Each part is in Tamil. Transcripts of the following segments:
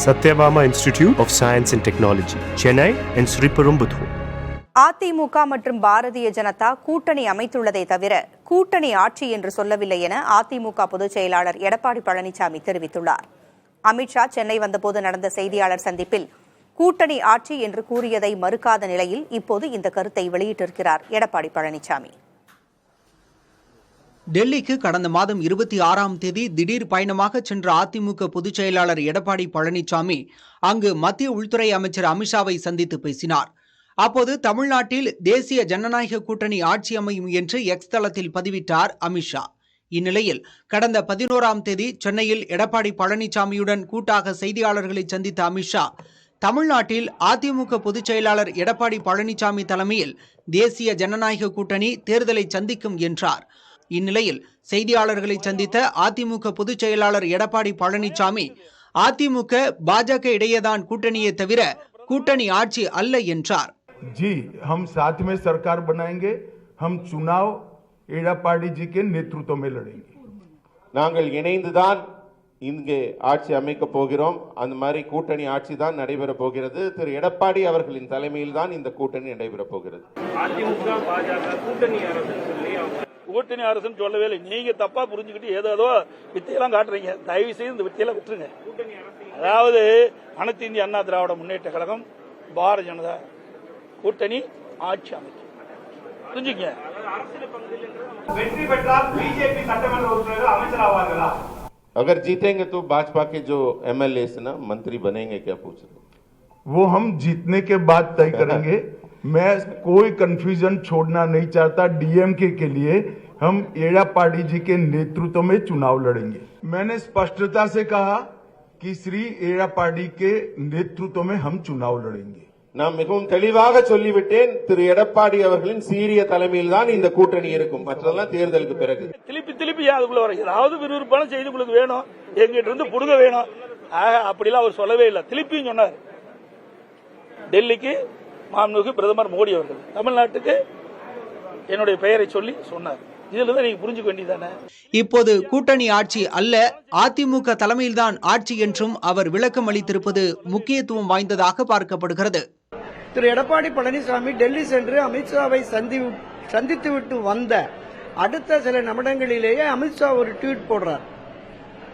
Satyabama Institute of Science and Technology, Chennai and Sriperumbudur. AIADMK மற்றும் பாரதிய ஜனதா கூட்டணி அமைத்துள்ளதை தவிர கூட்டணி ஆட்சி என்று சொல்லவில்லை என அதிமுக பொதுச் செயலாளர் எடப்பாடி பழனிசாமி தெரிவித்துள்ளார். அமித்ஷா சென்னை வந்தபோது நடந்த செய்தியாளர் சந்திப்பில் கூட்டணி ஆட்சி என்று கூறியதை மறுக்காத நிலையில் இப்போது இந்த கருத்தை வெளியிட்டிருக்கிறார் எடப்பாடி பழனிசாமி. டெல்லிக்கு கடந்த மாதம் 26ஆம் தேதி திடீர் பயணமாக சென்ற அதிமுக பொதுச் செயலாளர் எடப்பாடி பழனிசாமி அங்கு மத்திய உள்துறை அமைச்சர் அமித்ஷாவை சந்தித்து பேசினார். அப்போது தமிழ்நாட்டில் தேசிய ஜனநாயக கூட்டணி ஆட்சி அமையும் என்று எக்ஸ் தளத்தில் பதிவிட்டார் அமித்ஷா. இந்நிலையில் கடந்த 11ஆம் தேதி சென்னையில் எடப்பாடி பழனிசாமியுடன் கூட்டாக செய்தியாளர்களை சந்தித்த அமித்ஷா தமிழ்நாட்டில் அதிமுக பொதுச் செயலாளர் எடப்பாடி பழனிசாமி தலைமையில் தேசிய ஜனநாயக கூட்டணி தேர்தலை சந்திக்கும் என்றார். இந்நிலையில் செய்தியாளர்களை சந்தித்த அதிமுக பொதுச் செயலாளர் எடப்பாடி பழனிசாமி அதிமுக பாஜக இடையேதான் கூட்டணியே தவிர கூட்டணி ஆட்சி அல்ல என்றார். जी हम साथ में सरकार बनाएंगे, हम चुनाव எடப்பாடி जी के नेतृत्व में लड़ेंगे. நாங்கள் இணைந்துதான் இங்கே ஆட்சி அமைக்க போகிறோம். அந்த மாதிரி கூட்டணி ஆட்சி தான் நடைபெற போகிறது. திரு எடப்பாடி அவர்களின் தலைமையில் தான் இந்த கூட்டணி நடைபெற போகிறது. அதிமுக பாஜக கூட்டணி அரசுன்னு சொல்லவே இல்லை. நீங்க தப்பா புரிஞ்சுக்கிட்டு ஏதோ வித்தையெல்லாம் காட்டுறீங்க. தயவு செய்து இந்த வித்தையெல்லாம் விட்டுருங்க. அதாவது அனைத்து இந்திய அண்ணா திராவிட முன்னேற்ற கழகம் பாரதிய ஜனதா கூட்டணி ஆட்சி அமைக்கும். புரிஞ்சுங்க. வெற்றி பெற்றால் பிஜேபி சட்டமன்ற உறுப்பினர்கள் அமைச்சர் ஆவார்களா? अगर जीतेंगे तो भाजपा के जो एमएलए ना मंत्री बनेंगे क्या पूछ रहे? वो हम जीतने के बाद तय करेंगे. मैं कोई कंफ्यूजन छोड़ना नहीं चाहता. डीएमके के लिए हम एड़ापाड़ी जी के नेतृत्व में चुनाव लड़ेंगे. मैंने स्पष्टता से कहा कि श्री एड़ापाड़ी के नेतृत्व में हम चुनाव लड़ेंगे. நான் மிகவும் தெளிவாக சொல்லிவிட்டேன். திரு எடப்பாடி அவர்களின் சீரிய தலைமையில் தான் இந்த கூட்டணி இருக்கும். மற்றெல்லாம் தேர்தலுக்கு பிறகு. திருப்பி அதுக்குள்ள வர ஏதாவது விறுவிறுப்பான செய்தி உங்களுக்கு வேணும், எங்கிட்ட இருந்து புடுங்க வேணும். அப்படிலாம் அவர் சொல்லவே இல்லை. திருப்பியும் சொன்னார், டெல்லிக்கு மாண்புமிகு பிரதமர் மோடி அவர்கள் தமிழ்நாட்டுக்கு என்னுடைய பெயரை சொல்லி சொன்னார். இதுல தான் நீங்க புரிஞ்சுக்க வேண்டியதானே. இப்போது கூட்டணி ஆட்சி அல்ல, அதிமுக தலைமையில்தான் ஆட்சி என்றும் அவர் விளக்கம் அளித்திருப்பது முக்கியத்துவம் வாய்ந்ததாக பார்க்கப்படுகிறது. திரு எடப்பாடி பழனிசாமி டெல்லி சென்று அமித்ஷாவை சந்தித்துவிட்டு வந்த அடுத்த சில நிமிடங்களிலேயே அமித்ஷா ஒரு ட்வீட் போடுறார்.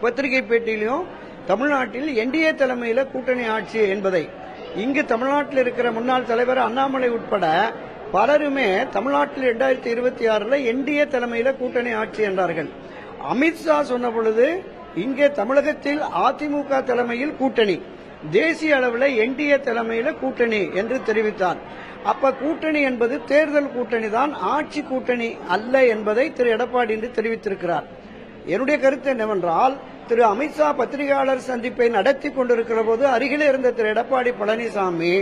பத்திரிகை பேட்டியிலும் தமிழ்நாட்டில் என்டிஏ தலைமையில கூட்டணி ஆட்சி என்பதை, இங்கு தமிழ்நாட்டில் இருக்கிற முன்னாள் தலைவர் அண்ணாமலை உட்பட பலருமே தமிழ்நாட்டில் 2026 என்டிஏ தலைமையில கூட்டணி ஆட்சி என்றார்கள். அமித்ஷா சொன்ன பொழுது இங்கே தமிழகத்தில் அதிமுக தலைமையில் கூட்டணி, தேசிய அளவில் என்டிஏ தலைமையில கூட்டணி என்று தெரிவித்தார். அப்ப கூட்டணி என்பது தேர்தல் கூட்டணி தான், ஆட்சி கூட்டணி அல்ல என்பதை திரு எடப்பாடி என்று தெரிவித்திருக்கிறார். என்னுடைய கருத்து என்னவென்றால், திரு அமித்ஷா பத்திரிகையாளர் சந்திப்பை நடத்தி கொண்டிருக்கிற போது அருகிலே இருந்த திரு எடப்பாடி பழனிசாமி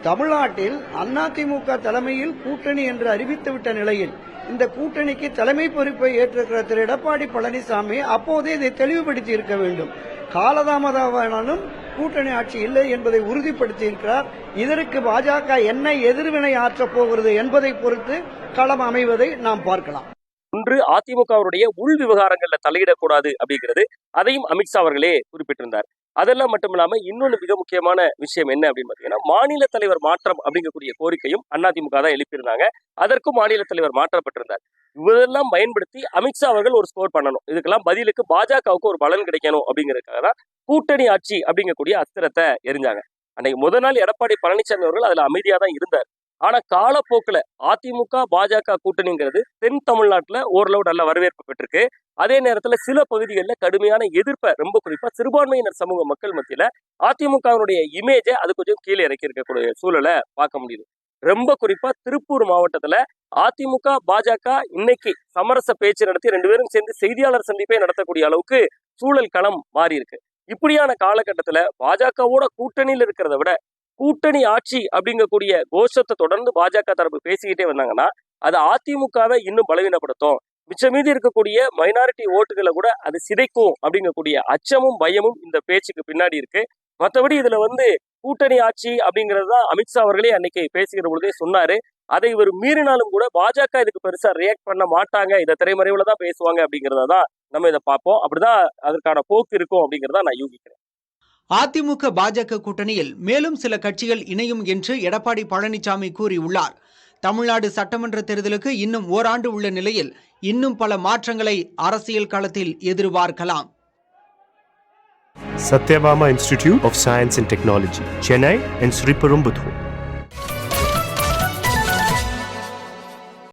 தமிழ்நாட்டில் அதிமுக தலைமையில் கூட்டணி என்று அறிவித்துவிட்ட நிலையில் இந்த கூட்டணிக்கு தலைமை பொறுப்பை ஏற்றிருக்கிற திரு எடப்பாடி பழனிசாமி அப்போதே இதை தெளிவுபடுத்தி இருக்க வேண்டும். காலதாமதமானாலும் கூட்டணி ஆட்சி இல்லை என்பதை உறுதிப்படுத்தி இருக்கிறார். இதற்கு பாஜக என்ன எதிர்வினை ஆற்றப் போகிறது என்பதை பொறுத்து களம் அமைவதை நாம் பார்க்கலாம். ஒன்று, அதிமுகவுடைய உள் விவகாரங்கள்ல தலையிடக்கூடாது அப்படிங்கிறது, அதையும் அமித்ஷா அவர்களே குறிப்பிட்டிருந்தார். அதெல்லாம் மட்டும் இல்லாம இன்னொன்று மிக முக்கியமான விஷயம் என்ன அப்படின்னு பாத்தீங்கன்னா, மாநில தலைவர் மாற்றம் அப்படிங்கக்கூடிய கோரிக்கையும் அதிமுக தான் எழுப்பியிருந்தாங்க. அதற்கும் மாநில தலைவர் மாற்றப்பட்டிருந்தார். இதெல்லாம் பயன்படுத்தி அமித்ஷா அவர்கள் ஒரு ஸ்கோர் பண்ணணும். இதுக்கெல்லாம் பதிலுக்கு பாஜகவுக்கு ஒரு பலன் கிடைக்கணும் அப்படிங்கிறதுக்காக தான் கூட்டணி ஆட்சி அப்படிங்கக்கூடிய அஸ்திரத்தை எரிஞ்சாங்க. அன்னைக்கு முதல் நாள் எடப்பாடி பழனிசாமி அவர்கள் அதுல அமைதியா தான் இருந்தார். ஆனா காலப்போக்குல அதிமுக பாஜக கூட்டணிங்கிறது தென் தமிழ்நாட்டுல ஓரளவு நல்ல வரவேற்பு பெற்றிருக்கு. அதே நேரத்துல சில பகுதிகளில் கடுமையான எதிர்ப்பை, ரொம்ப குறிப்பா சிறுபான்மையினர் சமூக மக்கள் மத்தியில அதிமுகவுடைய இமேஜை அது கொஞ்சம் கீழே இறக்கி இருக்கக்கூடிய சூழலை பார்க்க முடியுது. ரொம்ப குறிப்பா திருப்பூர் மாவட்டத்துல அதிமுக பாஜக இன்னைக்கு சமரச பேச்சு நடத்தி 2 பேரும் சேர்ந்து செய்தியாளர் சந்திப்பை நடத்தக்கூடிய அளவுக்கு சூழல் களம் மாறி இருக்கு. இப்படியான காலகட்டத்துல பாஜகவோட கூட்டணியில் இருக்கிறத விட கூட்டணி ஆட்சி அப்படிங்கக்கூடிய கோஷத்தை தொடர்ந்து பாஜக தரப்பு பேசிக்கிட்டே வந்தாங்கன்னா அது அதிமுகவை இன்னும் பலவீனப்படுத்தும். மிச்சம் மீதி இருக்கக்கூடிய மைனாரிட்டி ஓட்டுகளை கூட அது சிதைக்கும் அப்படிங்கக்கூடிய அச்சமும் பயமும் இந்த பேச்சுக்கு பின்னாடி இருக்கு. மற்றபடி இதுல கூட்டணி ஆட்சி அப்படிங்கிறது தான் அமித்ஷா அவர்களே அன்னைக்கு பேசுகிற பொழுதே சொன்னாரு. அதை இவர் மீறினாலும் கூட பாஜக இதுக்கு பெருசா ரியாக்ட் பண்ண மாட்டாங்க, இதை திரைமறைவுல தான் பேசுவாங்க அப்படிங்கிறத தான் நம்ம இதை பார்ப்போம். அப்படிதான் அதற்கான போக்கு இருக்கும் அப்படிங்கிறத நான் யூகிக்கிறேன். அதிமுக பாஜக கூட்டணியில் மேலும் சில கட்சிகள் இணையும் என்று எடப்பாடி பழனிசாமி கூறியுள்ளார். தமிழ்நாடு சட்டமன்ற தேர்தலுக்கு இன்னும் ஓராண்டு உள்ள நிலையில் இன்னும் பல மாற்றங்களை அரசியல் களத்தில் எதிர்பார்க்கலாம். Satyabama Institute of Science and Technology, Chennai and Sriperumbudur.